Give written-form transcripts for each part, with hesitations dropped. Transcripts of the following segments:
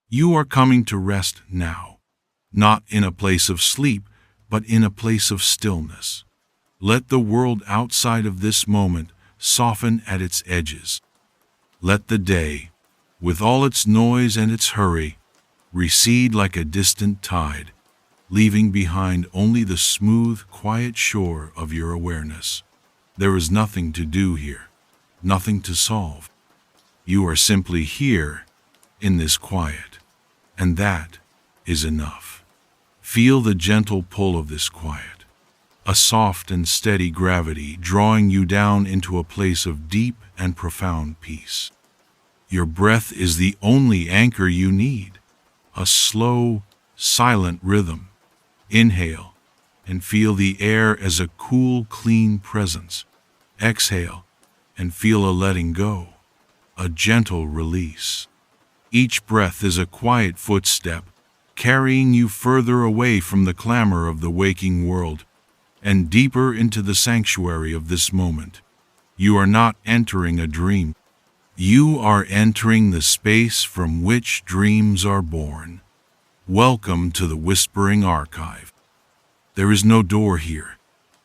You are coming to rest now, not in a place of sleep, but in a place of stillness. Let the world outside of this moment soften at its edges. Let the day, with all its noise and its hurry, recede like a distant tide, leaving behind only the smooth, quiet shore of your awareness. There is nothing to do here, nothing to solve. You are simply here, in this quiet, and that is enough. Feel the gentle pull of this quiet, a soft and steady gravity drawing you down into a place of deep and profound peace. Your breath is the only anchor you need, a slow, silent rhythm. Inhale and feel the air as a cool, clean presence. Exhale and feel a letting go, a gentle release. Each breath is a quiet footstep, carrying you further away from the clamor of the waking world and deeper into the sanctuary of this moment. You are not entering a dream. You are entering the space from which dreams are born. Welcome to the Whispering Archive. There is no door here.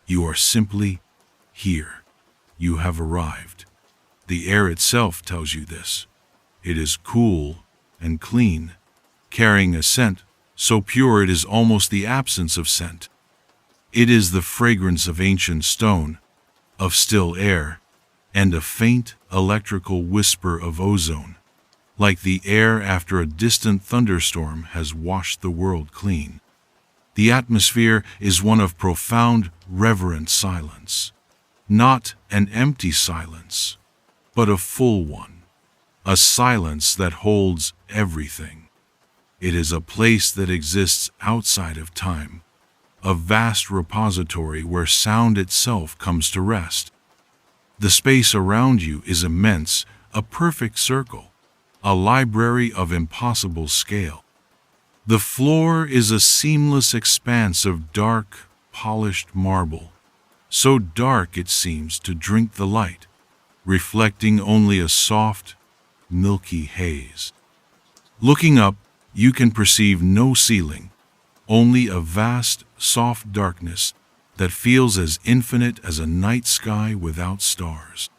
You are simply here. You have arrived. The air itself tells you this. It is cool and clean, carrying a scent so pure it is almost the absence of scent. It is the fragrance of ancient stone, of still air, and a faint electrical whisper of ozone, like the air after a distant thunderstorm has washed the world clean. The atmosphere is one of profound, reverent silence. Not an empty silence, but a full one. A silence that holds everything. It is a place that exists outside of time, a vast repository where sound itself comes to rest. The space around you is immense, a perfect circle, a library of impossible scale. The floor is a seamless expanse of dark, polished marble, so dark it seems to drink the light, reflecting only a soft, milky haze. Looking up, you can perceive no ceiling, only a vast, soft darkness that feels as infinite as a night sky without stars.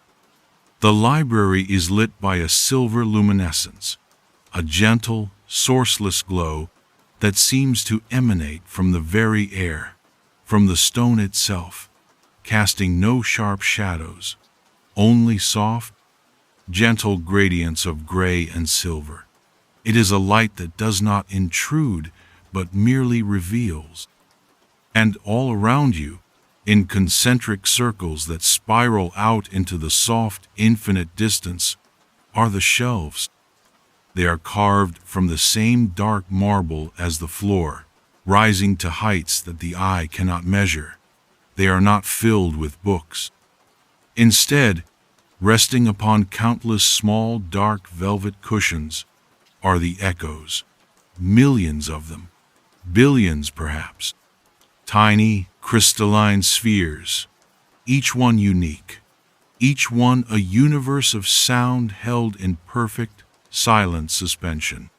The library is lit by a silver luminescence, a gentle, sourceless glow that seems to emanate from the very air, from the stone itself, casting no sharp shadows, only soft, gentle gradients of gray and silver. It is a light that does not intrude, but merely reveals. And all around you, in concentric circles that spiral out into the soft, infinite distance, are the shelves. They are carved from the same dark marble as the floor, rising to heights that the eye cannot measure. They are not filled with books. Instead, resting upon countless small, dark velvet cushions are the echoes, millions of them, billions perhaps, tiny, crystalline spheres, each one unique, each one a universe of sound held in perfect, silent suspension.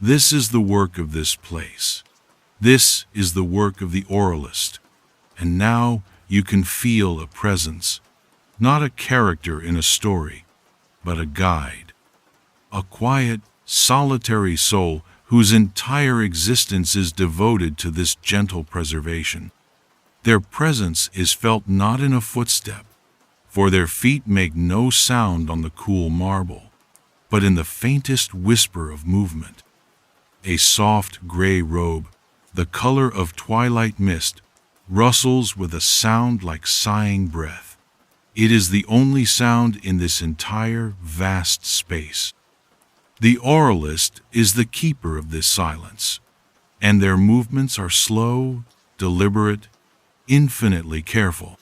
This is the work of this place. This is the work of the oralist. And now you can feel a presence, not a character in a story, but a guide. A quiet, solitary soul whose entire existence is devoted to this gentle preservation. Their presence is felt not in a footstep, for their feet make no sound on the cool marble, but in the faintest whisper of movement. A soft gray robe, the color of twilight mist, rustles with a sound like sighing breath. It is the only sound in this entire vast space. The oralist is the keeper of this silence, and their movements are slow, deliberate, infinitely careful.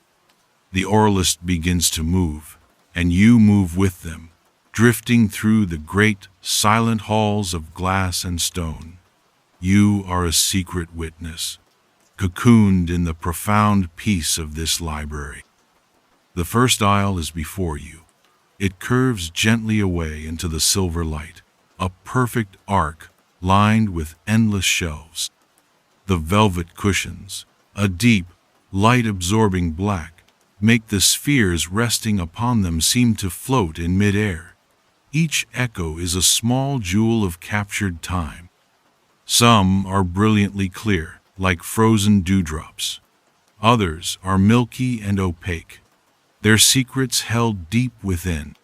The oralist begins to move, and you move with them, drifting through the great, silent halls of glass and stone. You are a secret witness, cocooned in the profound peace of this library. The first aisle is before you. It curves gently away into the silver light, a perfect arc lined with endless shelves. The velvet cushions, a deep, light-absorbing black, make the spheres resting upon them seem to float in mid-air. Each echo is a small jewel of captured time. Some are brilliantly clear, like frozen dewdrops. Others are milky and opaque, their secrets held deep within.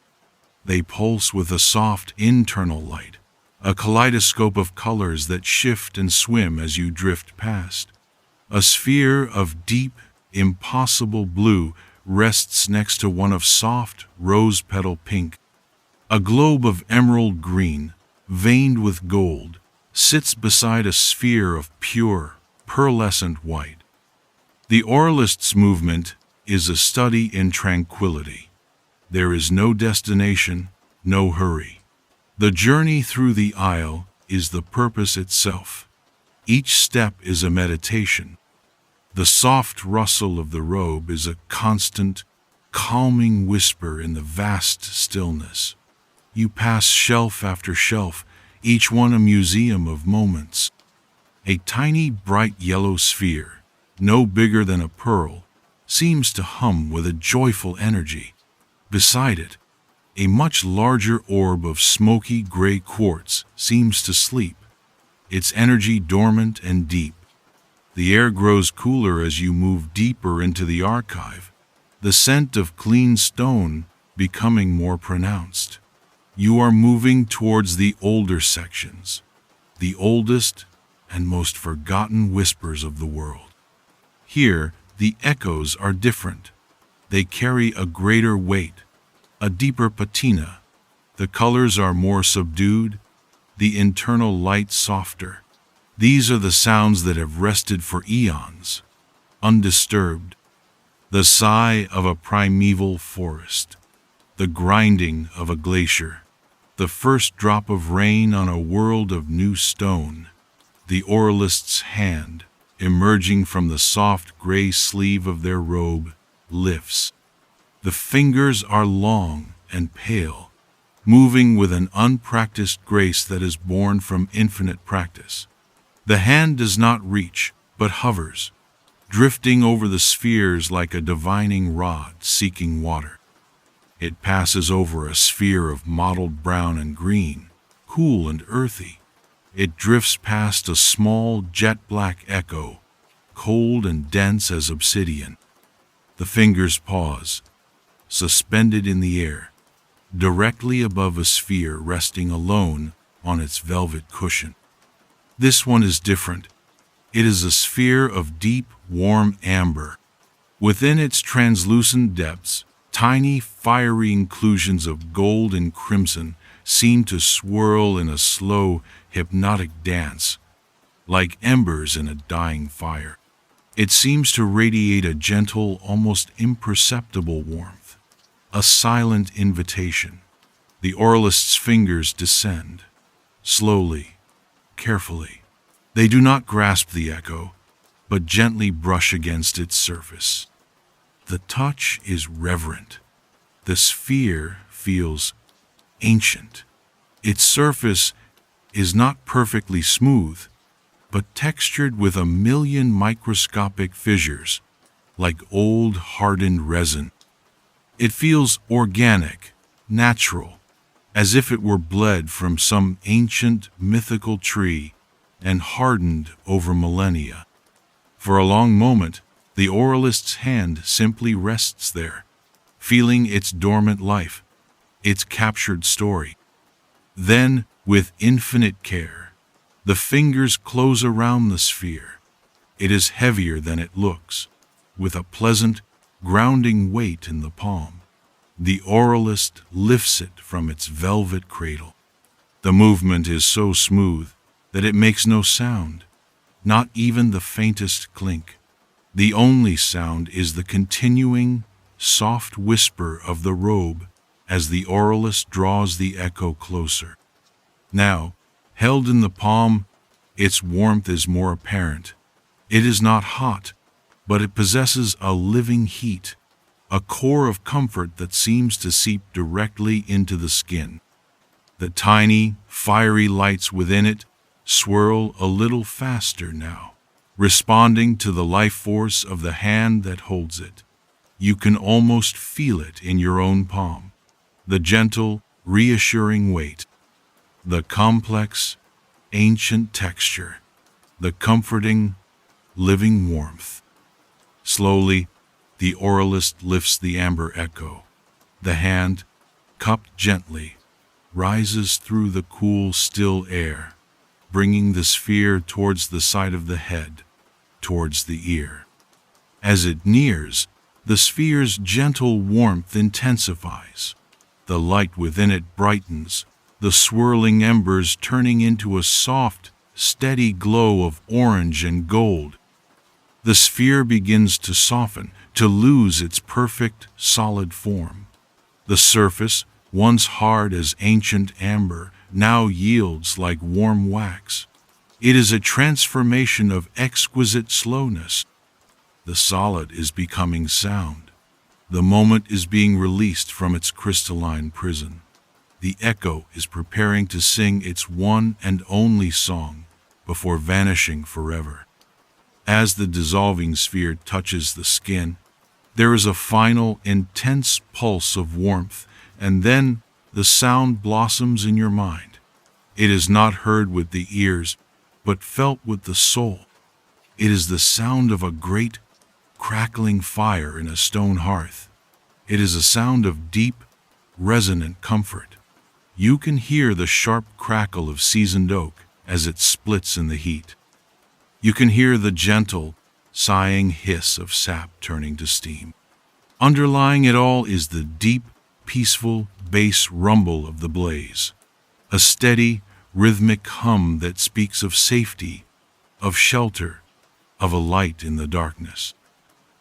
They pulse with a soft internal light, a kaleidoscope of colors that shift and swim as you drift past. A sphere of deep, impossible blue rests next to one of soft, rose-petal pink. A globe of emerald green, veined with gold, sits beside a sphere of pure, pearlescent white. The Auralist's movement is a study in tranquility. There is no destination, no hurry. The journey through the aisle is the purpose itself. Each step is a meditation. The soft rustle of the robe is a constant, calming whisper in the vast stillness. You pass shelf after shelf, each one a museum of moments. A tiny, bright yellow sphere, no bigger than a pearl, seems to hum with a joyful energy. Beside it, a much larger orb of smoky gray quartz seems to sleep, its energy dormant and deep. The air grows cooler as you move deeper into the archive, the scent of clean stone becoming more pronounced. You are moving towards the older sections, the oldest and most forgotten whispers of the world. Here, the echoes are different. They carry a greater weight, a deeper patina. The colors are more subdued, the internal light softer. These are the sounds that have rested for eons, undisturbed. The sigh of a primeval forest, the grinding of a glacier, the first drop of rain on a world of new stone. The Auralist's hand, emerging from the soft gray sleeve of their robe, lifts. The fingers are long and pale, moving with an unpracticed grace that is born from infinite practice. The hand does not reach, but hovers, drifting over the spheres like a divining rod seeking water. It passes over a sphere of mottled brown and green, cool and earthy. It drifts past a small jet-black echo, cold and dense as obsidian. The fingers pause, suspended in the air, directly above a sphere resting alone on its velvet cushion. This one is different. It is a sphere of deep, warm amber. Within its translucent depths, tiny, fiery inclusions of gold and crimson seem to swirl in a slow, hypnotic dance, like embers in a dying fire. It seems to radiate a gentle, almost imperceptible warmth, a silent invitation. The Auralist's fingers descend, slowly, carefully. They do not grasp the echo, but gently brush against its surface. The touch is reverent. The sphere feels ancient. Its surface is not perfectly smooth, but textured with a million microscopic fissures, like old hardened resin. It feels organic, natural, as if it were bled from some ancient mythical tree and hardened over millennia. For a long moment, the Auralist's hand simply rests there, feeling its dormant life, its captured story. Then, with infinite care, the fingers close around the sphere. It is heavier than it looks, with a pleasant, grounding weight in the palm. The Auralist lifts it from its velvet cradle. The movement is so smooth that it makes no sound, not even the faintest clink. The only sound is the continuing, soft whisper of the robe as the Auralist draws the echo closer. Now, held in the palm, its warmth is more apparent. It is not hot, but it possesses a living heat, a core of comfort that seems to seep directly into the skin. The tiny, fiery lights within it swirl a little faster now, responding to the life force of the hand that holds it. You can almost feel it in your own palm. The gentle, reassuring weight, the complex, ancient texture, the comforting, living warmth. Slowly, the oralist lifts the amber echo. The hand, cupped gently, rises through the cool, still air, bringing the sphere towards the side of the head, towards the ear. As it nears, the sphere's gentle warmth intensifies. The light within it brightens, the swirling embers turning into a soft, steady glow of orange and gold. The sphere begins to soften, to lose its perfect, solid form. The surface, once hard as ancient amber, now yields like warm wax. It is a transformation of exquisite slowness. The solid is becoming sound. The moment is being released from its crystalline prison. The echo is preparing to sing its one and only song before vanishing forever. As the dissolving sphere touches the skin, there is a final, intense pulse of warmth, and then the sound blossoms in your mind. It is not heard with the ears, but felt with the soul. It is the sound of a great, crackling fire in a stone hearth. It is a sound of deep, resonant comfort. You can hear the sharp crackle of seasoned oak as it splits in the heat. You can hear the gentle, sighing hiss of sap turning to steam. Underlying it all is the deep, peaceful bass rumble of the blaze, a steady, rhythmic hum that speaks of safety, of shelter, of a light in the darkness.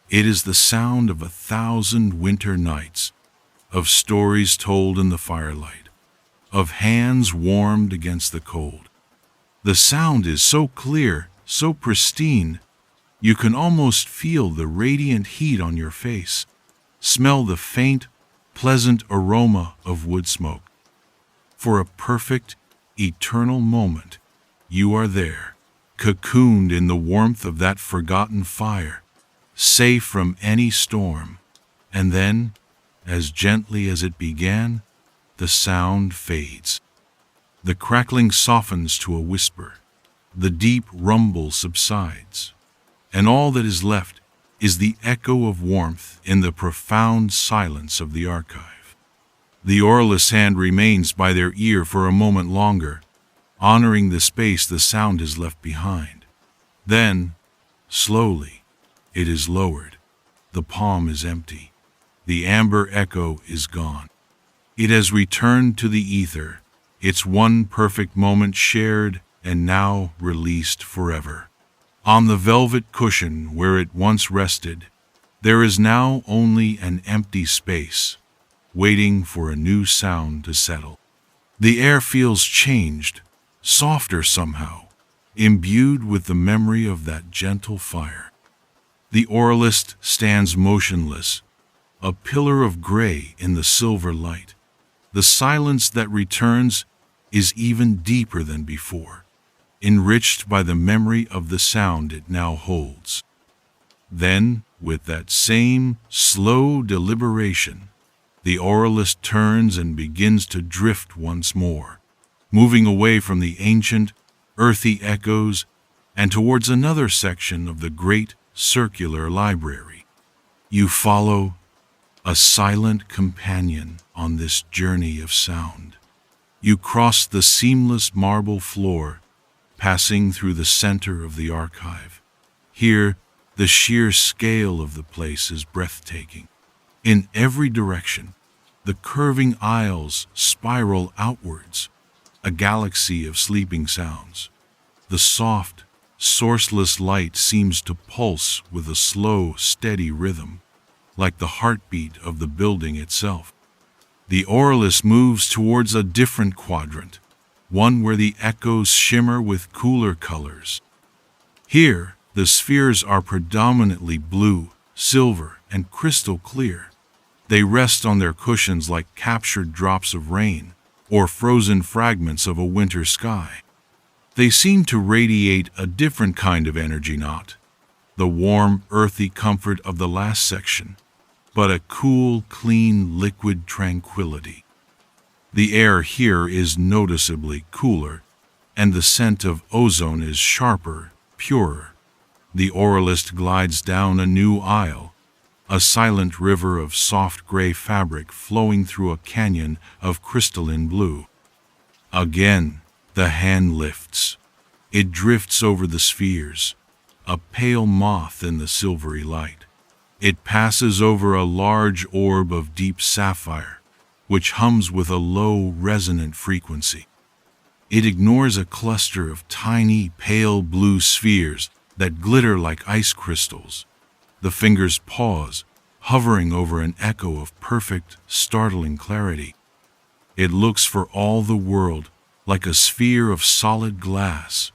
It is the sound of 1,000 winter nights, of stories told in the firelight, of hands warmed against the cold. The sound is so clear, so pristine, you can almost feel the radiant heat on your face, smell the faint, pleasant aroma of wood smoke. For a perfect, eternal moment, you are there, cocooned in the warmth of that forgotten fire, safe from any storm. And then, as gently as it began, the sound fades. The crackling softens to a whisper. The deep rumble subsides. And all that is left is the echo of warmth in the profound silence of the archive. The oralist's hand remains by their ear for a moment longer, honoring the space the sound has left behind. Then, slowly, it is lowered. The palm is empty. The amber echo is gone. It has returned to the ether, its one perfect moment shared and now released forever. On the velvet cushion where it once rested, there is now only an empty space, waiting for a new sound to settle. The air feels changed, softer somehow, imbued with the memory of that gentle fire. The oralist stands motionless, a pillar of gray in the silver light. The silence that returns is even deeper than before, enriched by the memory of the sound it now holds. Then, with that same slow deliberation, the oralist turns and begins to drift once more, moving away from the ancient, earthy echoes and towards another section of the great circular library. You follow, a silent companion on this journey of sound. You cross the seamless marble floor, passing through the center of the archive. Here, the sheer scale of the place is breathtaking. In every direction, the curving aisles spiral outwards, a galaxy of sleeping sounds. The soft, sourceless light seems to pulse with a slow, steady rhythm, like the heartbeat of the building itself. The oralist moves towards a different quadrant, one where the echoes shimmer with cooler colors. Here, the spheres are predominantly blue, silver, and crystal clear. They rest on their cushions like captured drops of rain or frozen fragments of a winter sky. They seem to radiate a different kind of energy, not the warm, earthy comfort of the last section, but a cool, clean, liquid tranquility. The air here is noticeably cooler, and the scent of ozone is sharper, purer. The oralist glides down a new aisle, a silent river of soft gray fabric flowing through a canyon of crystalline blue. Again, the hand lifts. It drifts over the spheres, a pale moth in the silvery light. It passes over a large orb of deep sapphire, which hums with a low, resonant frequency. It ignores a cluster of tiny, pale blue spheres that glitter like ice crystals. The fingers pause, hovering over an echo of perfect, startling clarity. It looks for all the world like a sphere of solid glass,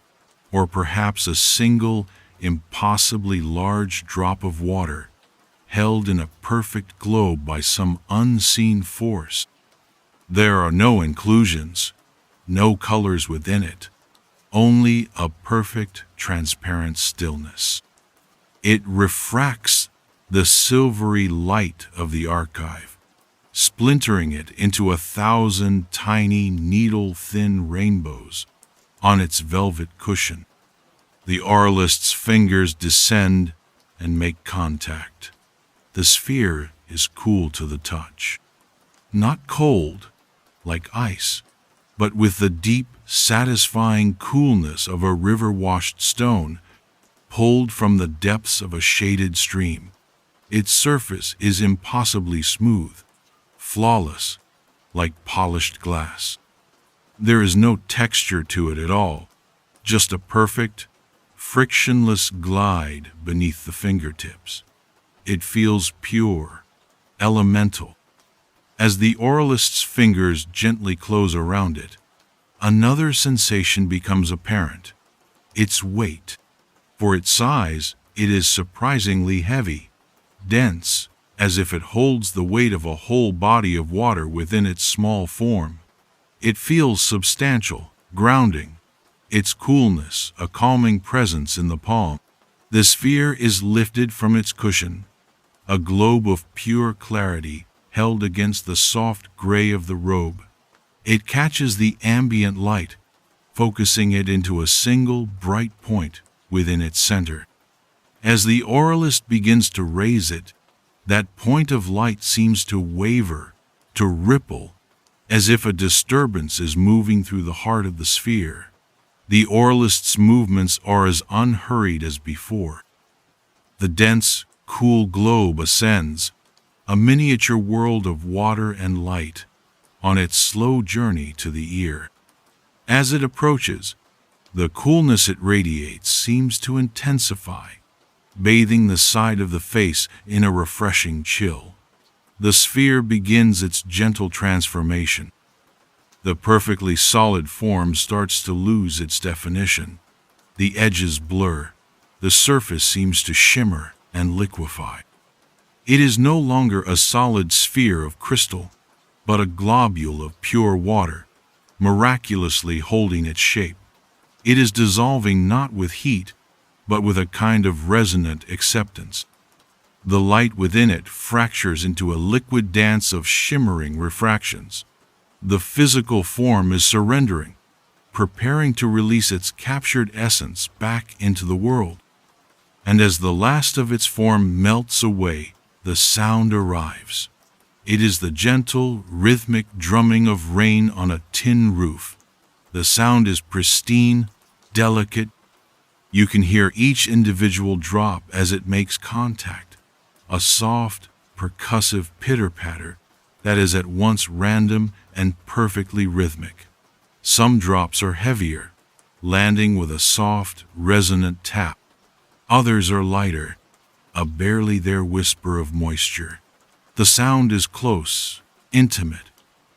or perhaps a single, impossibly large drop of water, held in a perfect globe by some unseen force. There are no inclusions, no colors within it, only a perfect, transparent stillness. It refracts the silvery light of the archive, splintering it into 1,000 tiny, needle-thin rainbows on its velvet cushion. The oralist's fingers descend and make contact. The sphere is cool to the touch. Not cold, like ice, but with the deep, satisfying coolness of a river-washed stone pulled from the depths of a shaded stream. Its surface is impossibly smooth, flawless, like polished glass. There is no texture to it at all, just a perfect, frictionless glide beneath the fingertips. It feels pure, elemental. As the oralist's fingers gently close around it, another sensation becomes apparent: its weight. For its size, it is surprisingly heavy, dense, as if it holds the weight of a whole body of water within its small form. It feels substantial, grounding, its coolness a calming presence in the palm. The sphere is lifted from its cushion, a globe of pure clarity held against the soft gray of the robe. It catches the ambient light, focusing it into a single bright point within its center. As the oralist begins to raise it, that point of light seems to waver, to ripple, as if a disturbance is moving through the heart of the sphere. The oralist's movements are as unhurried as before. The dense, cool globe ascends, a miniature world of water and light, on its slow journey to the ear. As it approaches, the coolness it radiates seems to intensify, bathing the side of the face in a refreshing chill. The sphere begins its gentle transformation. The perfectly solid form starts to lose its definition. The edges blur. The surface seems to shimmer and liquefy. It is no longer a solid sphere of crystal, but a globule of pure water, miraculously holding its shape. It is dissolving not with heat, but with a kind of resonant acceptance. The light within it fractures into a liquid dance of shimmering refractions. The physical form is surrendering, preparing to release its captured essence back into the world. And as the last of its form melts away, the sound arrives. It is the gentle, rhythmic drumming of rain on a tin roof. The sound is pristine, delicate. You can hear each individual drop as it makes contact, a soft, percussive pitter-patter that is at once random and perfectly rhythmic. Some drops are heavier, landing with a soft, resonant tap. Others are lighter, a barely there whisper of moisture. The sound is close, intimate,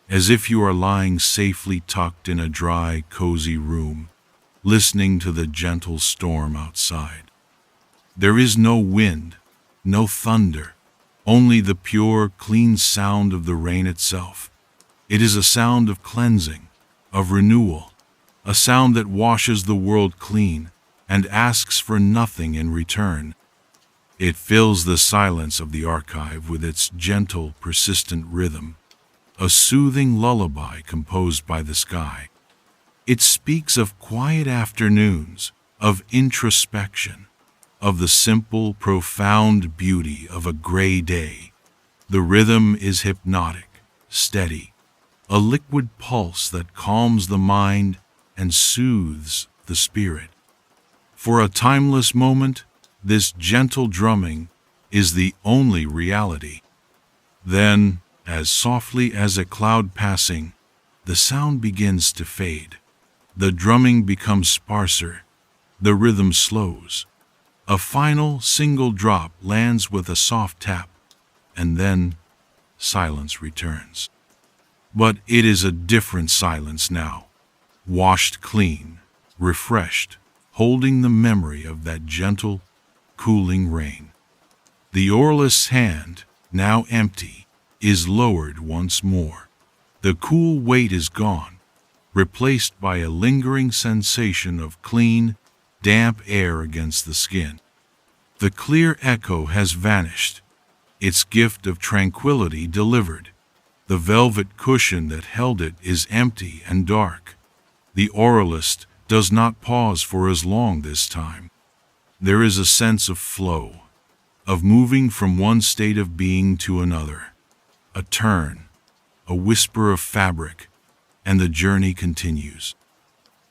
as if you are lying safely tucked in a dry, cozy room, listening to the gentle storm outside. There is no wind, no thunder, only the pure, clean sound of the rain itself. It is a sound of cleansing, of renewal, a sound that washes the world clean and asks for nothing in return. It fills the silence of the archive with its gentle, persistent rhythm, a soothing lullaby composed by the sky. It speaks of quiet afternoons, of introspection, of the simple, profound beauty of a gray day. The rhythm is hypnotic, steady, a liquid pulse that calms the mind and soothes the spirit. For a timeless moment, this gentle drumming is the only reality. Then, as softly as a cloud passing, the sound begins to fade. The drumming becomes sparser, the rhythm slows. A final single drop lands with a soft tap, and then silence returns. But it is a different silence now, washed clean, refreshed, holding the memory of that gentle, cooling rain. The oarless hand, now empty, is lowered once more. The cool weight is gone, replaced by a lingering sensation of clean, damp air against the skin. The clear echo has vanished, its gift of tranquility delivered. The velvet cushion that held it is empty and dark. The oralist does not pause for as long this time. There is a sense of flow, of moving from one state of being to another. A turn, a whisper of fabric, and the journey continues.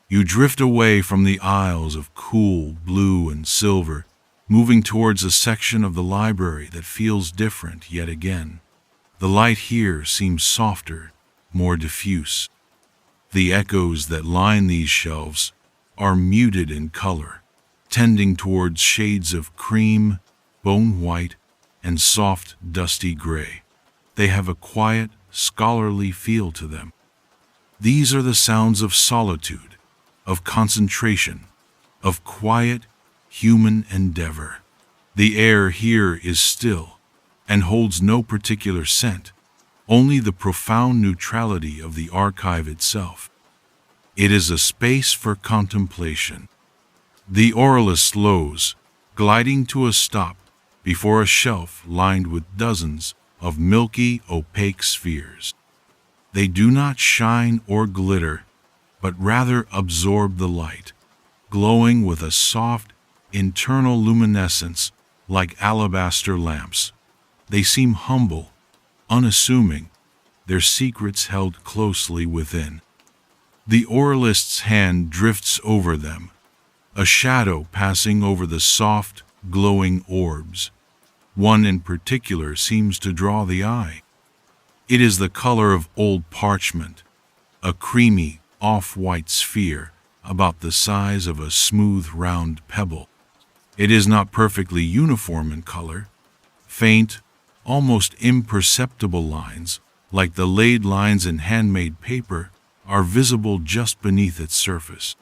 You drift away from the aisles of cool blue and silver, moving towards a section of the library that feels different yet again. The light here seems softer, more diffuse. The echoes that line these shelves are muted in color, tending towards shades of cream, bone white, and soft, dusty gray. They have a quiet, scholarly feel to them. These are the sounds of solitude, of concentration, of quiet, human endeavor. The air here is still and holds no particular scent, only the profound neutrality of the archive itself. It is a space for contemplation. The oralist slows, gliding to a stop before a shelf lined with dozens of milky, opaque spheres. They do not shine or glitter, but rather absorb the light, glowing with a soft, internal luminescence like alabaster lamps. They seem humble, unassuming, their secrets held closely within. The oralist's hand drifts over them, a shadow passing over the soft, glowing orbs. One in particular seems to draw the eye. It is the color of old parchment, a creamy, off-white sphere about the size of a smooth, round pebble. It is not perfectly uniform in color. Faint, almost imperceptible lines, like the laid lines in handmade paper, are visible just beneath its surface.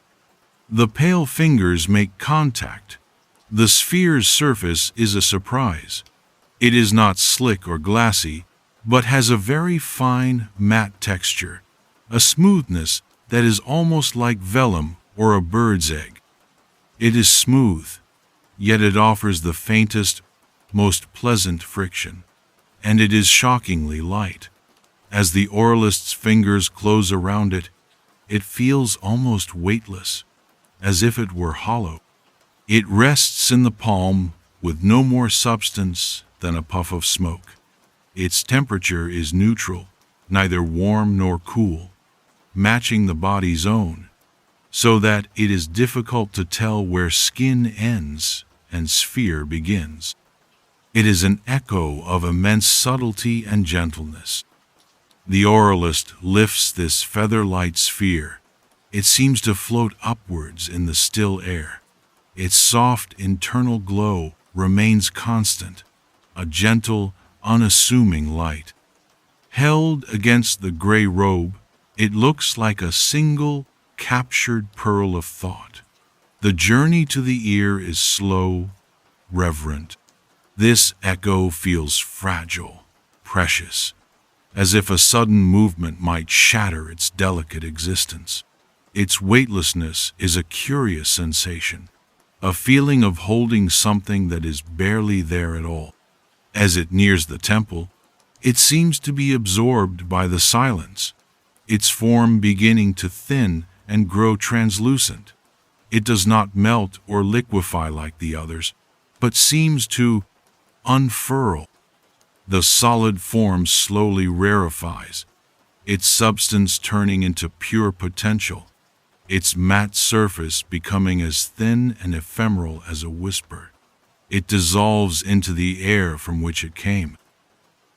The pale fingers make contact. The sphere's surface is a surprise. It is not slick or glassy, but has a very fine, matte texture, a smoothness that is almost like vellum or a bird's egg. It is smooth, yet it offers the faintest, most pleasant friction, and it is shockingly light. As the oralist's fingers close around it, it feels almost weightless, as if it were hollow. It rests in the palm with no more substance than a puff of smoke. Its temperature is neutral, neither warm nor cool, matching the body's own, so that it is difficult to tell where skin ends and sphere begins. It is an echo of immense subtlety and gentleness. The oralist lifts this feather-light sphere. It seems to float upwards in the still air. Its soft internal glow remains constant, a gentle, unassuming light. Held against the gray robe, it looks like a single, captured pearl of thought. The journey to the ear is slow, reverent. This echo feels fragile, precious, as if a sudden movement might shatter its delicate existence. Its weightlessness is a curious sensation, a feeling of holding something that is barely there at all. As it nears the temple, it seems to be absorbed by the silence, its form beginning to thin and grow translucent. It does not melt or liquefy like the others, but seems to unfurl. The solid form slowly rarefies, its substance turning into pure potential, its matte surface becoming as thin and ephemeral as a whisper. It dissolves into the air from which it came.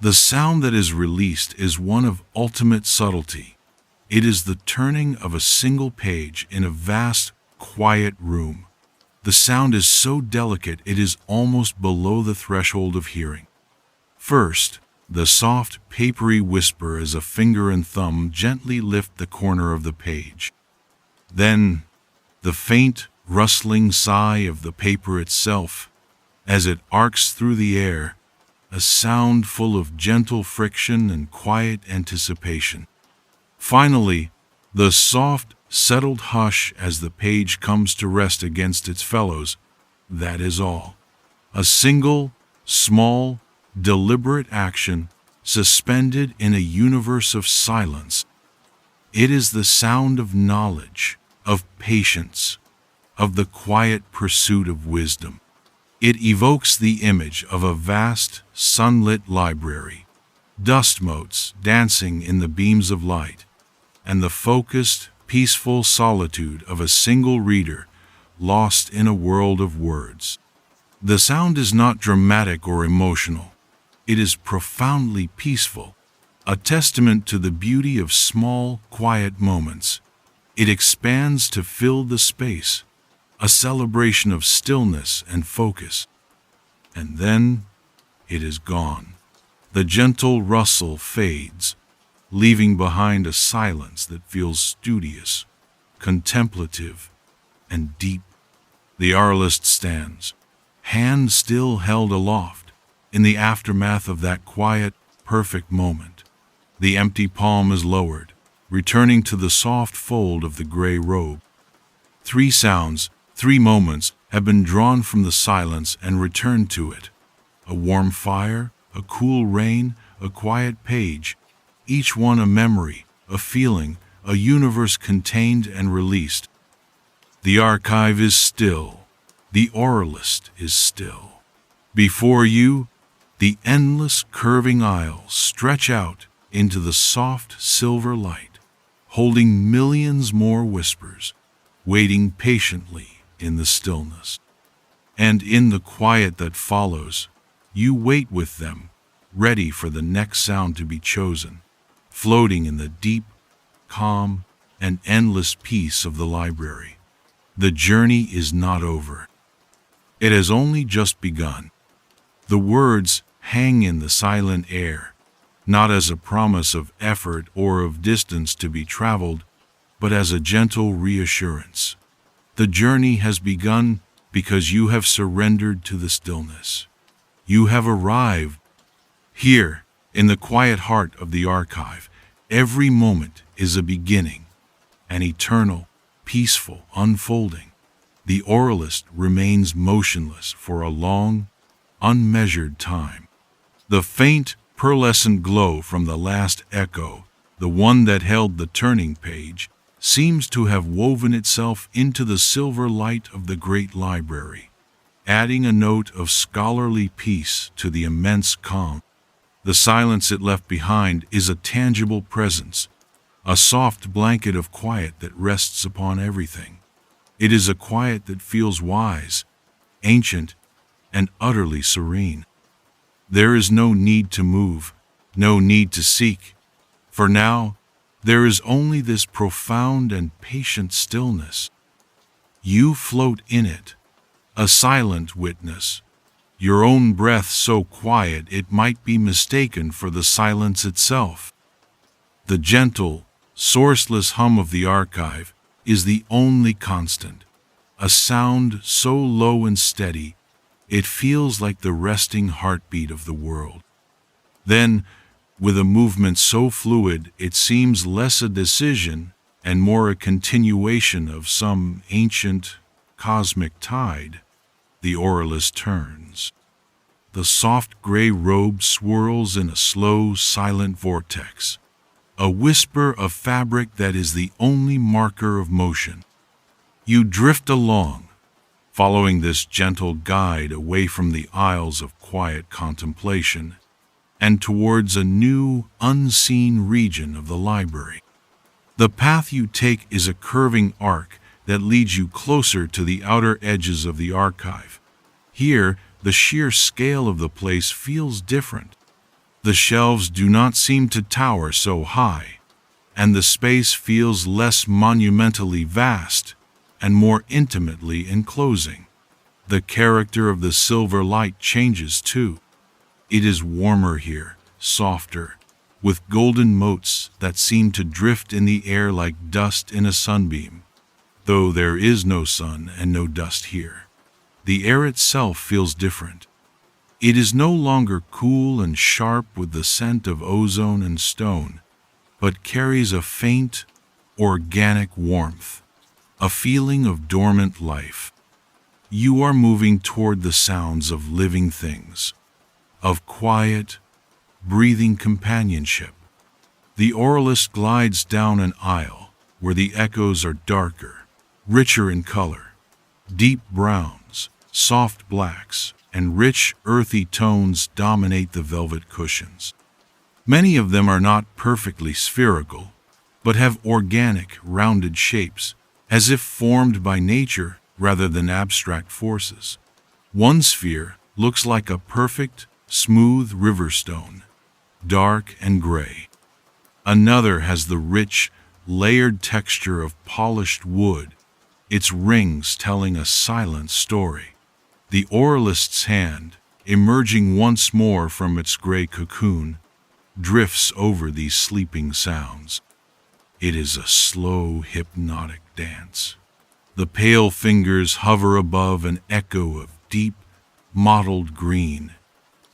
The sound that is released is one of ultimate subtlety. It is the turning of a single page in a vast, quiet room. The sound is so delicate it is almost below the threshold of hearing. First, the soft, papery whisper as a finger and thumb gently lift the corner of the page. Then, the faint, rustling sigh of the paper itself, as it arcs through the air, a sound full of gentle friction and quiet anticipation. Finally, the soft, settled hush as the page comes to rest against its fellows. That is all. A single, small, deliberate action suspended in a universe of silence. It is the sound of knowledge, of patience, of the quiet pursuit of wisdom. It evokes the image of a vast, sunlit library, dust motes dancing in the beams of light, and the focused, peaceful solitude of a single reader lost in a world of words. The sound is not dramatic or emotional. It is profoundly peaceful, a testament to the beauty of small, quiet moments. It expands to fill the space, a celebration of stillness and focus. And then it is gone. The gentle rustle fades, leaving behind a silence that feels studious, contemplative, and deep. The archivist stands, hand still held aloft, in the aftermath of that quiet, perfect moment. The empty palm is lowered, returning to the soft fold of the gray robe. 3 sounds, 3 moments have been drawn from the silence and returned to it. A warm fire, a cool rain, a quiet page, each one a memory, a feeling, a universe contained and released. The archive is still. The oralist is still. Before you, the endless curving aisles stretch out into the soft silver light, holding millions more whispers, waiting patiently in the stillness. And in the quiet that follows, you wait with them, ready for the next sound to be chosen, floating in the deep, calm, and endless peace of the library. The journey is not over. It has only just begun. The words hang in the silent air, not as a promise of effort or of distance to be traveled, but as a gentle reassurance. The journey has begun because you have surrendered to the stillness. You have arrived. Here, in the quiet heart of the archive, every moment is a beginning, an eternal, peaceful unfolding. The oralist remains motionless for a long, unmeasured time. The faint, pearlescent glow from the last echo, the one that held the turning page, seems to have woven itself into the silver light of the great library, adding a note of scholarly peace to the immense calm. The silence it left behind is a tangible presence, a soft blanket of quiet that rests upon everything. It is a quiet that feels wise, ancient, and utterly serene. There is no need to move, no need to seek. For now, there is only this profound and patient stillness. You float in it, a silent witness, your own breath so quiet it might be mistaken for the silence itself. The gentle, sourceless hum of the archive is the only constant, a sound so low and steady it feels like the resting heartbeat of the world. Then, with a movement so fluid it seems less a decision and more a continuation of some ancient cosmic tide, the auralist turns. The soft gray robe swirls in a slow, silent vortex, a whisper of fabric that is the only marker of motion. You drift along, following this gentle guide away from the aisles of quiet contemplation and towards a new, unseen region of the library. The path you take is a curving arc that leads you closer to the outer edges of the archive. Here, the sheer scale of the place feels different. The shelves do not seem to tower so high, and the space feels less monumentally vast and more intimately enclosing. The character of the silver light changes too. It is warmer here, softer, with golden motes that seem to drift in the air like dust in a sunbeam. Though there is no sun and no dust here, the air itself feels different. It is no longer cool and sharp with the scent of ozone and stone, but carries a faint, organic warmth, a feeling of dormant life. You are moving toward the sounds of living things, of quiet, breathing companionship. The auralist glides down an aisle where the echoes are darker, richer in color. Deep browns, soft blacks, and rich, earthy tones dominate the velvet cushions. Many of them are not perfectly spherical, but have organic, rounded shapes, as if formed by nature rather than abstract forces. One sphere looks like a perfect, smooth riverstone, dark and gray. Another has the rich, layered texture of polished wood, its rings telling a silent story. The auralist's hand, emerging once more from its gray cocoon, drifts over these sleeping sounds. It is a slow, hypnotic dance. The pale fingers hover above an echo of deep, mottled green,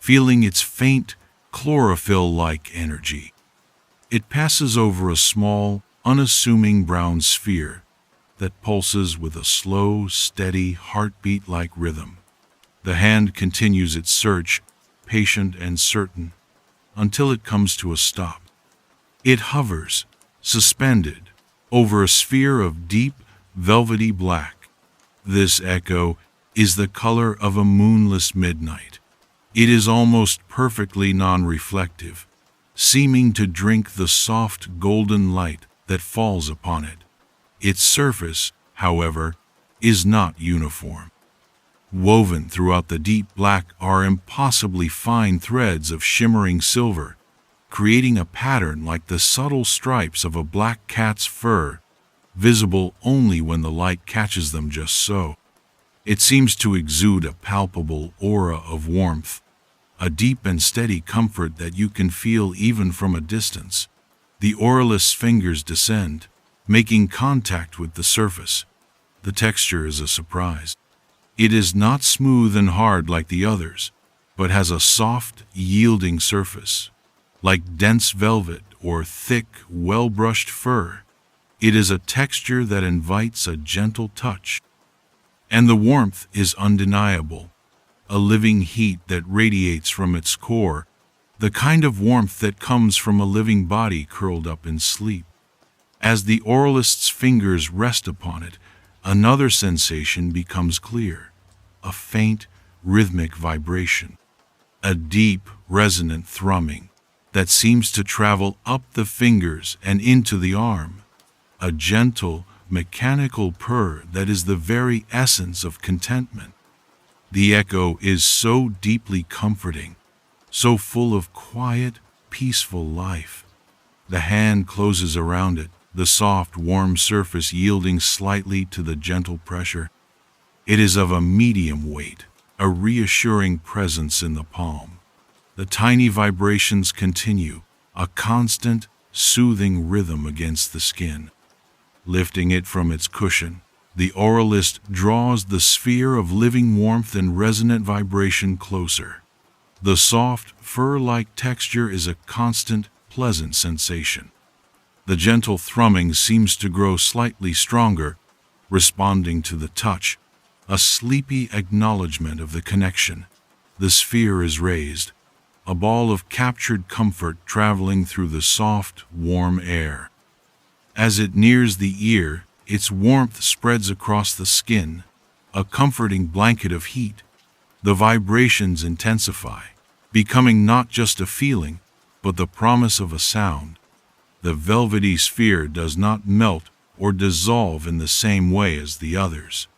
feeling its faint, chlorophyll-like energy. It passes over a small, unassuming brown sphere that pulses with a slow, steady, heartbeat-like rhythm. The hand continues its search, patient and certain, until it comes to a stop. It hovers, suspended, over a sphere of deep, velvety black. This echo is the color of a moonless midnight. It is almost perfectly non-reflective, seeming to drink the soft golden light that falls upon it. Its surface, however, is not uniform. Woven throughout the deep black are impossibly fine threads of shimmering silver, creating a pattern like the subtle stripes of a black cat's fur, visible only when the light catches them just so. It seems to exude a palpable aura of warmth, a deep and steady comfort that you can feel even from a distance. The auralist's fingers descend, making contact with the surface. The texture is a surprise. It is not smooth and hard like the others, but has a soft, yielding surface, like dense velvet or thick, well-brushed fur. It is a texture that invites a gentle touch. And the warmth is undeniable, a living heat that radiates from its core, the kind of warmth that comes from a living body curled up in sleep. As the auralist's fingers rest upon it, another sensation becomes clear, a faint, rhythmic vibration, a deep, resonant thrumming that seems to travel up the fingers and into the arm, a gentle, mechanical purr that is the very essence of contentment. The echo is so deeply comforting, so full of quiet, peaceful life. The hand closes around it, the soft, warm surface yielding slightly to the gentle pressure. It is of a medium weight, a reassuring presence in the palm. The tiny vibrations continue, a constant, soothing rhythm against the skin. Lifting it from its cushion, the auralist draws the sphere of living warmth and resonant vibration closer. The soft, fur-like texture is a constant, pleasant sensation. The gentle thrumming seems to grow slightly stronger, responding to the touch, a sleepy acknowledgement of the connection. The sphere is raised, a ball of captured comfort traveling through the soft, warm air. As it nears the ear, its warmth spreads across the skin, a comforting blanket of heat. The vibrations intensify, becoming not just a feeling, but the promise of a sound. The velvety sphere does not melt or dissolve in the same way as the others.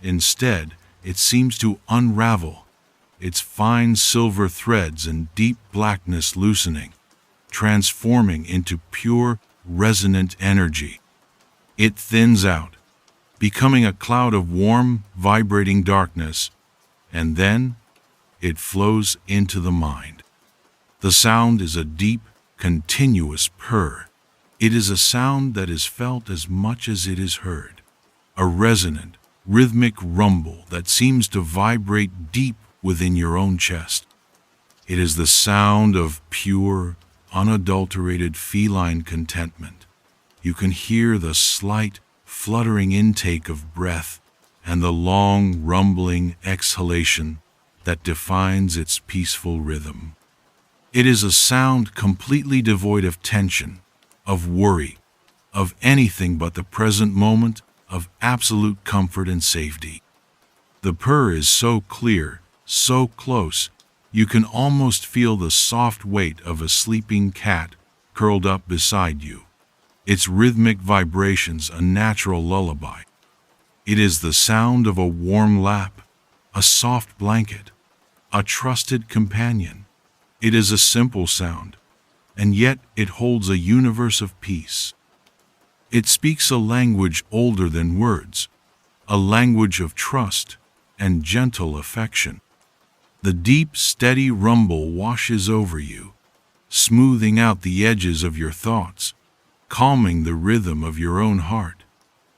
Instead, it seems to unravel, its fine silver threads and deep blackness loosening, transforming into pure, resonant energy. It thins out, becoming a cloud of warm, vibrating darkness, and then it flows into the mind. The sound is a deep, continuous purr. It is a sound that is felt as much as it is heard, a resonant, rhythmic rumble that seems to vibrate deep within your own chest. It is the sound of pure, unadulterated feline contentment. You can hear the slight, fluttering intake of breath and the long, rumbling exhalation that defines its peaceful rhythm. It is a sound completely devoid of tension, of worry, of anything but the present moment, of absolute comfort and safety. The purr is so clear, so close, you can almost feel the soft weight of a sleeping cat curled up beside you, its rhythmic vibrations a natural lullaby. It is the sound of a warm lap, a soft blanket, a trusted companion. It is a simple sound, and yet it holds a universe of peace. It speaks a language older than words, a language of trust and gentle affection. The deep, steady rumble washes over you, smoothing out the edges of your thoughts, calming the rhythm of your own heart,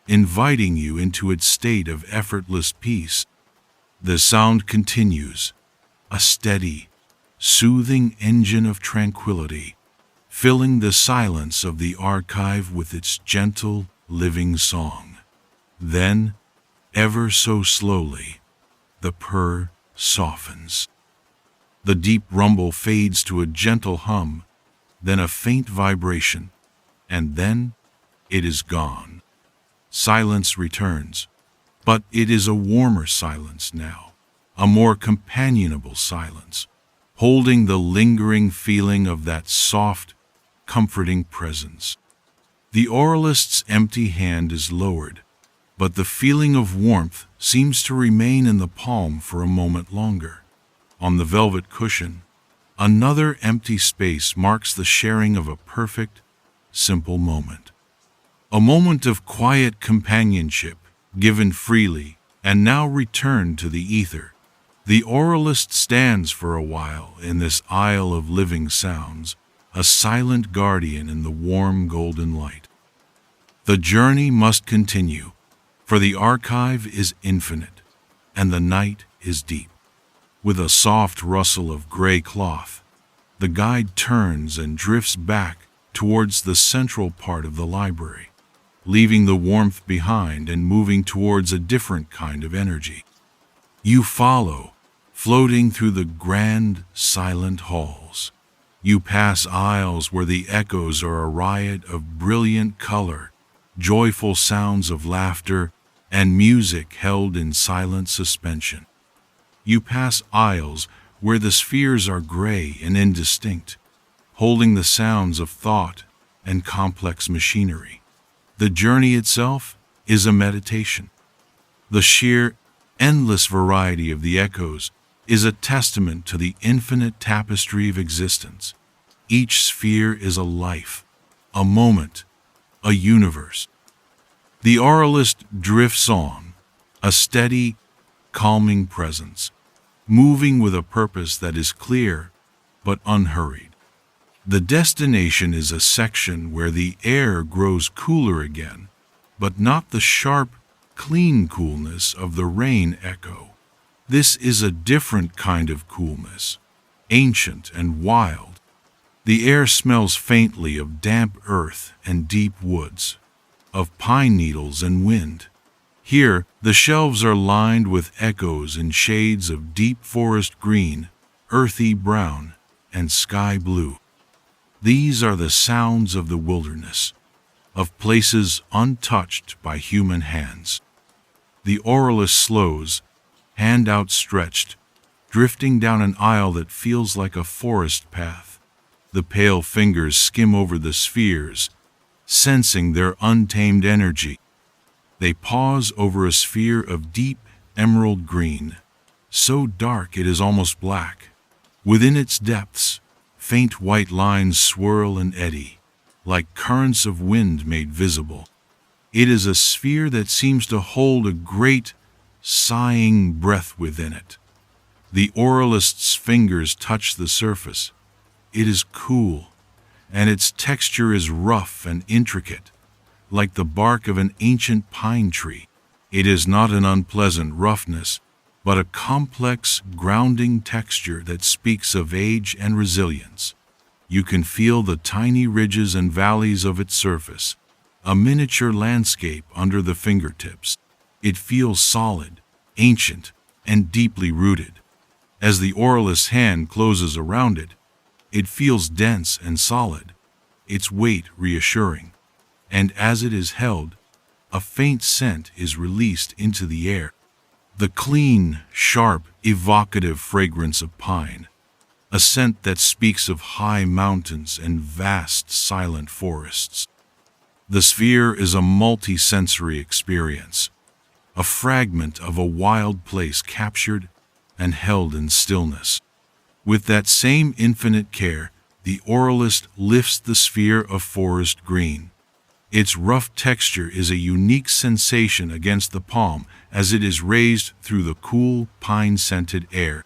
inviting you into its state of effortless peace. The sound continues, a steady, soothing engine of tranquility, filling the silence of the archive with its gentle, living song. Then, ever so slowly, the purr softens. The deep rumble fades to a gentle hum, then a faint vibration, and then it is gone. Silence returns, but it is a warmer silence now, a more companionable silence, holding the lingering feeling of that soft, comforting presence. The oralist's empty hand is lowered, but the feeling of warmth seems to remain in the palm for a moment longer. On the velvet cushion, another empty space marks the sharing of a perfect, simple moment. A moment of quiet companionship, given freely, and now returned to the ether. The oralist stands for a while in this isle of living sounds, a silent guardian in the warm golden light. The journey must continue, for the archive is infinite, and the night is deep. With a soft rustle of gray cloth, the guide turns and drifts back towards the central part of the library, leaving the warmth behind and moving towards a different kind of energy. You follow, floating through the grand, silent halls. You pass aisles where the echoes are a riot of brilliant color, joyful sounds of laughter, and music held in silent suspension. You pass aisles where the spheres are gray and indistinct, holding the sounds of thought and complex machinery. The journey itself is a meditation. The sheer, endless variety of the echoes is a testament to the infinite tapestry of existence. Each sphere is a life, a moment, a universe. The oralist drifts on, a steady, calming presence, moving with a purpose that is clear but unhurried. The destination is a section where the air grows cooler again, but not the sharp, clean coolness of the rain echo. This is a different kind of coolness, ancient and wild. The air smells faintly of damp earth and deep woods, of pine needles and wind. Here, the shelves are lined with echoes in shades of deep forest green, earthy brown, and sky blue. These are the sounds of the wilderness, of places untouched by human hands. The oralist slows, hand outstretched, drifting down an aisle that feels like a forest path. The pale fingers skim over the spheres, sensing their untamed energy. They pause over a sphere of deep emerald green, so dark it is almost black. Within its depths, faint white lines swirl and eddy, like currents of wind made visible. It is a sphere that seems to hold a great, sighing breath within it. The oralist's fingers touch the surface. It is cool, and its texture is rough and intricate, like the bark of an ancient pine tree. It is not an unpleasant roughness, but a complex, grounding texture that speaks of age and resilience. You can feel the tiny ridges and valleys of its surface, a miniature landscape under the fingertips. It feels solid, ancient, and deeply rooted. As the oralist's hand closes around it, it feels dense and solid, its weight reassuring. And as it is held, a faint scent is released into the air. The clean, sharp, evocative fragrance of pine, a scent that speaks of high mountains and vast, silent forests. The sphere is a multi-sensory experience, a fragment of a wild place captured and held in stillness. With that same infinite care, the oralist lifts the sphere of forest green. Its rough texture is a unique sensation against the palm as it is raised through the cool, pine-scented air.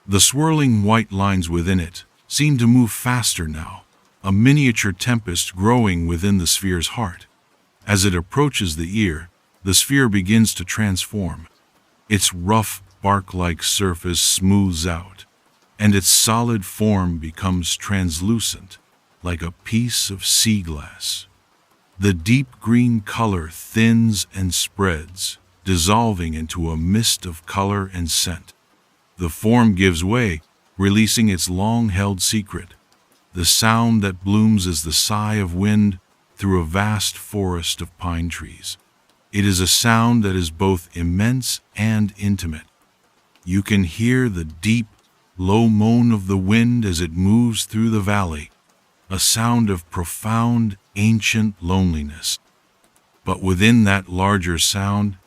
The swirling white lines within it seem to move faster now, a miniature tempest growing within the sphere's heart. As it approaches the ear, the sphere begins to transform. Its rough, bark-like surface smooths out, and its solid form becomes translucent, like a piece of sea glass. The deep green color thins and spreads, dissolving into a mist of color and scent. The form gives way, releasing its long-held secret. The sound that blooms is the sigh of wind through a vast forest of pine trees. It is a sound that is both immense and intimate. You can hear the deep, low moan of the wind as it moves through the valley, a sound of profound, ancient loneliness. But within that larger sound,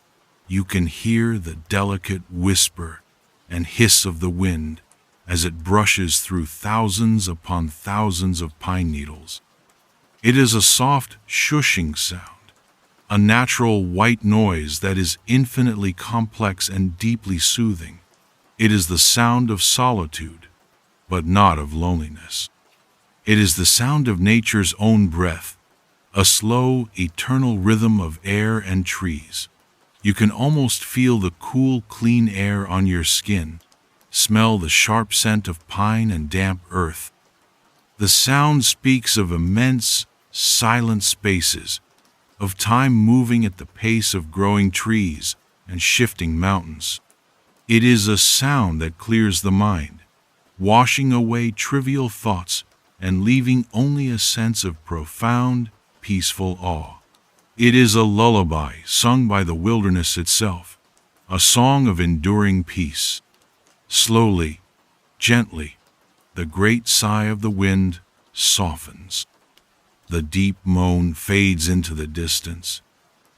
you can hear the delicate whisper and hiss of the wind as it brushes through thousands upon thousands of pine needles. It is a soft, shushing sound, a natural white noise that is infinitely complex and deeply soothing. It is the sound of solitude, but not of loneliness. It is the sound of nature's own breath, a slow, eternal rhythm of air and trees. You can almost feel the cool, clean air on your skin, smell the sharp scent of pine and damp earth. The sound speaks of immense, silent spaces, of time moving at the pace of growing trees and shifting mountains. It is a sound that clears the mind, washing away trivial thoughts and leaving only a sense of profound, peaceful awe. It is a lullaby sung by the wilderness itself, a song of enduring peace. Slowly, gently, the great sigh of the wind softens. The deep moan fades into the distance,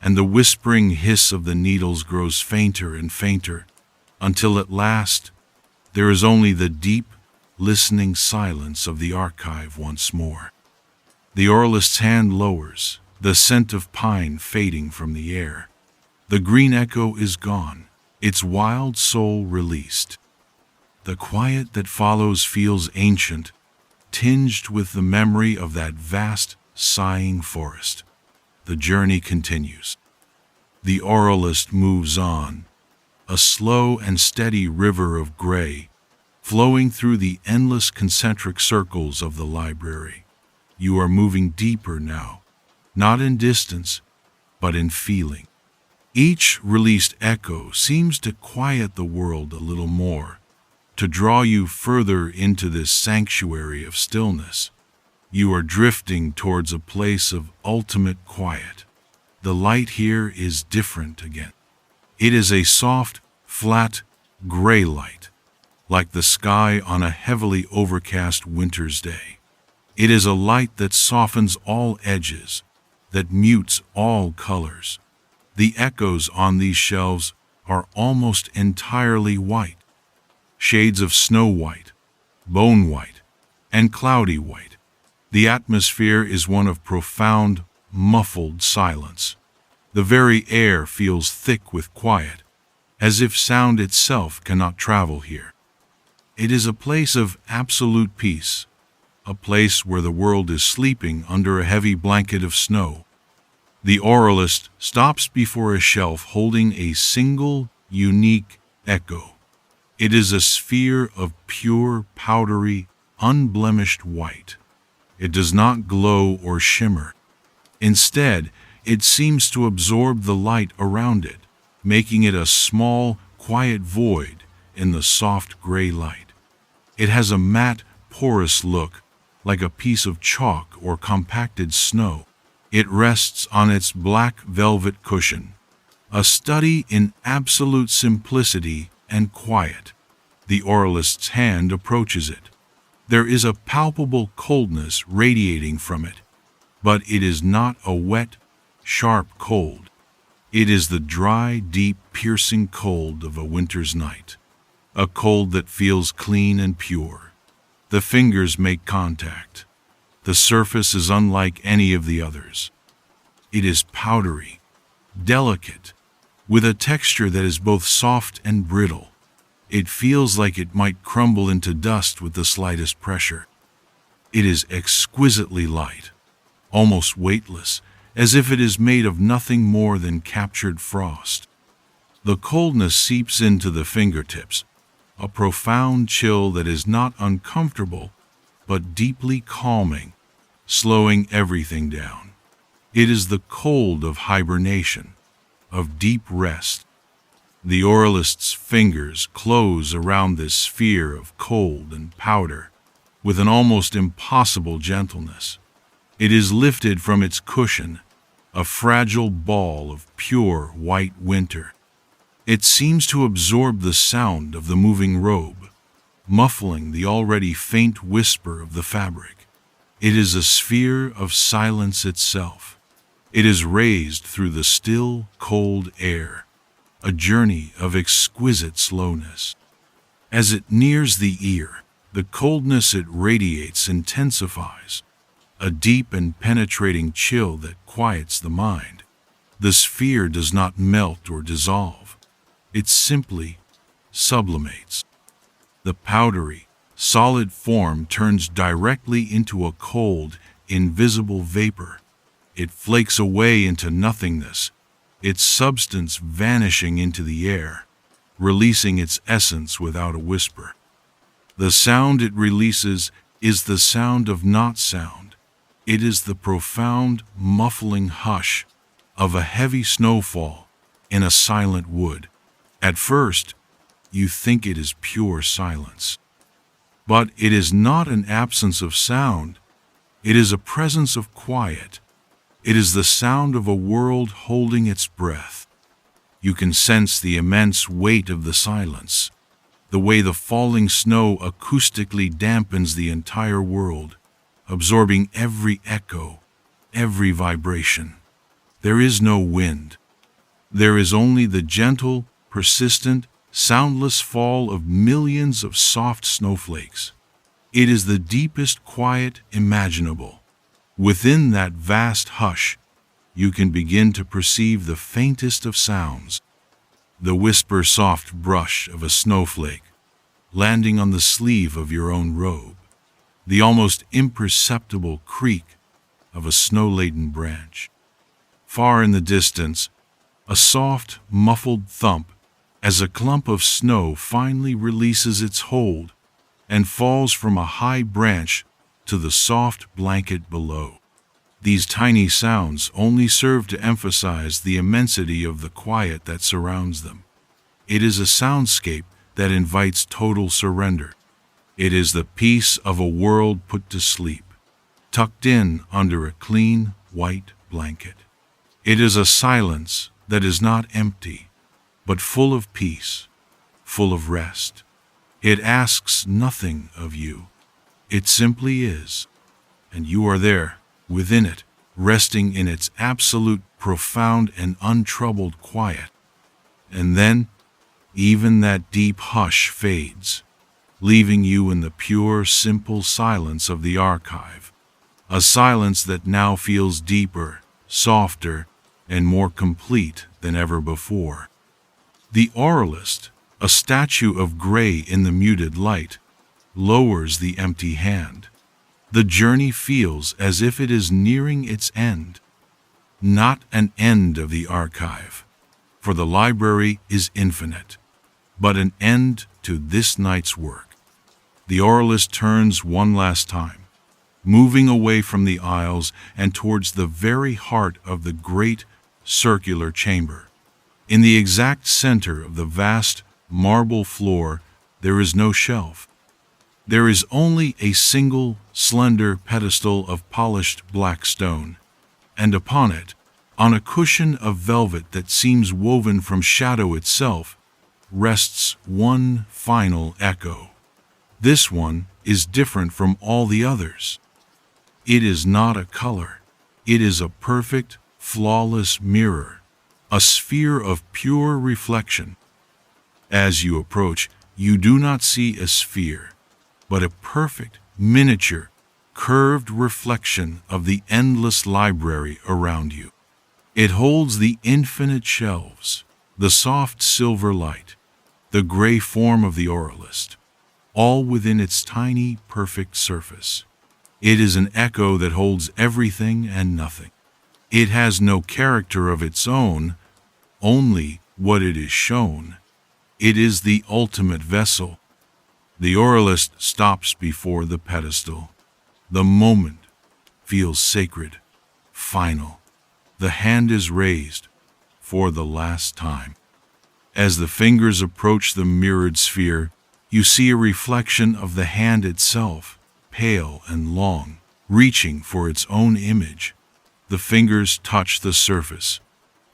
and the whispering hiss of the needles grows fainter and fainter, until at last there is only the deep, listening silence of the archive once more. The oralist's hand lowers, the scent of pine fading from the air. The green echo is gone, its wild soul released. The quiet that follows feels ancient, tinged with the memory of that vast, sighing forest. The journey continues. The oralist moves on, a slow and steady river of gray, flowing through the endless concentric circles of the library. You are moving deeper now, not in distance, but in feeling. Each released echo seems to quiet the world a little more, to draw you further into this sanctuary of stillness. You are drifting towards a place of ultimate quiet. The light here is different again. It is a soft, flat, gray light, like the sky on a heavily overcast winter's day. It is a light that softens all edges, that mutes all colors. The echoes on these shelves are almost entirely white. Shades of snow white, bone white, and cloudy white. The atmosphere is one of profound, muffled silence. The very air feels thick with quiet, as if sound itself cannot travel here. It is a place of absolute peace, a place where the world is sleeping under a heavy blanket of snow. The oralist stops before a shelf holding a single, unique echo. It is a sphere of pure, powdery, unblemished white. It does not glow or shimmer. Instead, it seems to absorb the light around it, making it a small, quiet void in the soft gray light. It has a matte, porous look, like a piece of chalk or compacted snow. It rests on its black velvet cushion, a study in absolute simplicity and quiet. The oralist's hand approaches it. There is a palpable coldness radiating from it, but it is not a wet, sharp cold. It is the dry, deep, piercing cold of a winter's night, a cold that feels clean and pure. The fingers make contact. The surface is unlike any of the others. It is powdery, delicate, with a texture that is both soft and brittle. It feels like it might crumble into dust with the slightest pressure. It is exquisitely light, almost weightless, as if it is made of nothing more than captured frost. The coldness seeps into the fingertips, a profound chill that is not uncomfortable, but deeply calming, slowing everything down. It is the cold of hibernation, of deep rest. The oralist's fingers close around this sphere of cold and powder with an almost impossible gentleness. It is lifted from its cushion, a fragile ball of pure white winter. It seems to absorb the sound of the moving robe, muffling the already faint whisper of the fabric. It is a sphere of silence itself. It is raised through the still, cold air, a journey of exquisite slowness. As it nears the ear, the coldness it radiates intensifies, a deep and penetrating chill that quiets the mind. The sphere does not melt or dissolve. It simply sublimates. The powdery, solid form turns directly into a cold, invisible vapor. It flakes away into nothingness, its substance vanishing into the air, releasing its essence without a whisper. The sound it releases is the sound of not sound. It is the profound, muffling hush of a heavy snowfall in a silent wood. At first, you think it is pure silence. But it is not an absence of sound. It is a presence of quiet. It is the sound of a world holding its breath. You can sense the immense weight of the silence, the way the falling snow acoustically dampens the entire world, absorbing every echo, every vibration. There is no wind. There is only the gentle, persistent, soundless fall of millions of soft snowflakes. It is the deepest quiet imaginable. Within that vast hush, you can begin to perceive the faintest of sounds, the whisper-soft brush of a snowflake landing on the sleeve of your own robe, the almost imperceptible creak of a snow-laden branch. Far in the distance, a soft, muffled thump as a clump of snow finally releases its hold, and falls from a high branch to the soft blanket below. These tiny sounds only serve to emphasize the immensity of the quiet that surrounds them. It is a soundscape that invites total surrender. It is the peace of a world put to sleep, tucked in under a clean, white blanket. It is a silence that is not empty, but full of peace, full of rest. It asks nothing of you. It simply is, and you are there, within it, resting in its absolute, profound, and untroubled quiet. And then, even that deep hush fades, leaving you in the pure, simple silence of the archive, a silence that now feels deeper, softer, and more complete than ever before. The oralist, a statue of gray in the muted light, lowers the empty hand. The journey feels as if it is nearing its end. Not an end of the archive, for the library is infinite, but an end to this night's work. The oralist turns one last time, moving away from the aisles and towards the very heart of the great circular chamber. In the exact center of the vast marble floor, there is no shelf. There is only a single, slender pedestal of polished black stone, and upon it, on a cushion of velvet that seems woven from shadow itself, rests one final echo. This one is different from all the others. It is not a color. It is a perfect, flawless mirror, a sphere of pure reflection. As you approach, you do not see a sphere, but a perfect, miniature, curved reflection of the endless library around you. It holds the infinite shelves, the soft silver light, the gray form of the oralist, all within its tiny, perfect surface. It is an echo that holds everything and nothing. It has no character of its own, only what it is shown. It is the ultimate vessel. The oralist stops before the pedestal. The moment feels sacred, final. The hand is raised for the last time. As the fingers approach the mirrored sphere, you see a reflection of the hand itself, pale and long, reaching for its own image. The fingers touch the surface,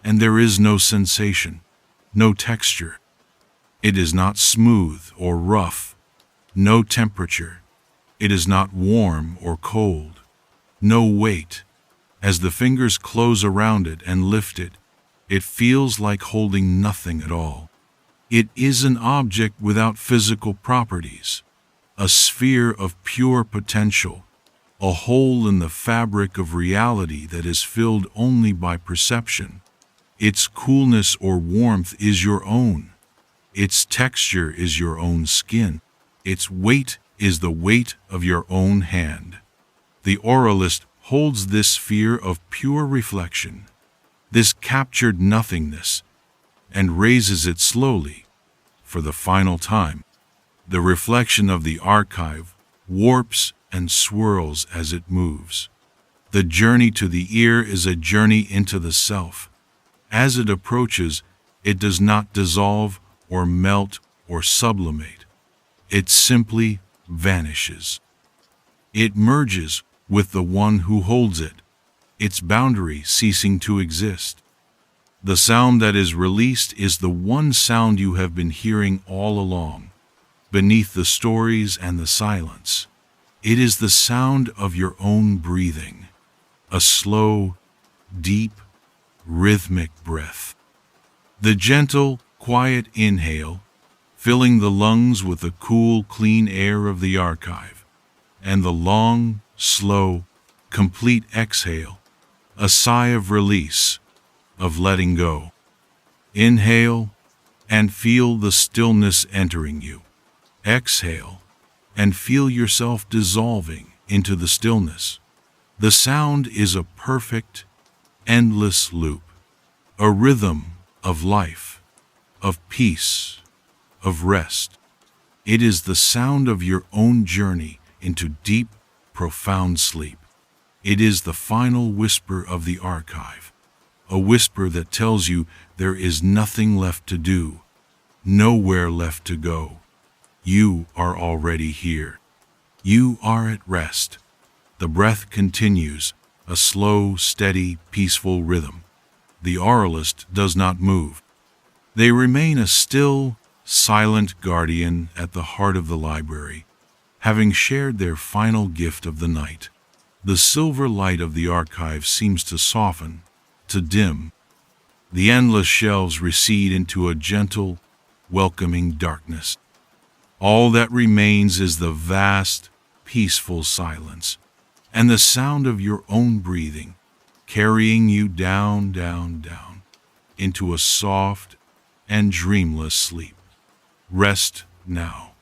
and there is no sensation, no texture. It is not smooth or rough, no temperature. It is not warm or cold, no weight. As the fingers close around it and lift it, it feels like holding nothing at all. It is an object without physical properties, a sphere of pure potential, a hole in the fabric of reality that is filled only by perception. Its coolness or warmth is your own. Its texture is your own skin. Its weight is the weight of your own hand. The oralist holds this sphere of pure reflection, this captured nothingness, and raises it slowly, for the final time. The reflection of the archive warps and swirls as it moves. The journey to the ear is a journey into the self. As it approaches, it does not dissolve or melt or sublimate. It simply vanishes. It merges with the one who holds it, its boundary ceasing to exist. The sound that is released is the one sound you have been hearing all along, beneath the stories and the silence. It is the sound of your own breathing, a slow, deep, rhythmic breath. The gentle, quiet inhale, filling the lungs with the cool, clean air of the archive, and the long, slow, complete exhale, a sigh of release, of letting go. Inhale and feel the stillness entering you. Exhale and feel yourself dissolving into the stillness. The sound is a perfect, endless loop, a rhythm of life, of peace, of rest. It is the sound of your own journey into deep, profound sleep. It is the final whisper of the archive, a whisper that tells you there is nothing left to do, nowhere left to go. You are already here. You are at rest. The breath continues, a slow, steady, peaceful rhythm. The auralist does not move. They remain a still, silent guardian at the heart of the library, having shared their final gift of the night. The silver light of the archive seems to soften, to dim. The endless shelves recede into a gentle, welcoming darkness. All that remains is the vast, peaceful silence, and the sound of your own breathing, carrying you down, down, down, into a soft and dreamless sleep. Rest now.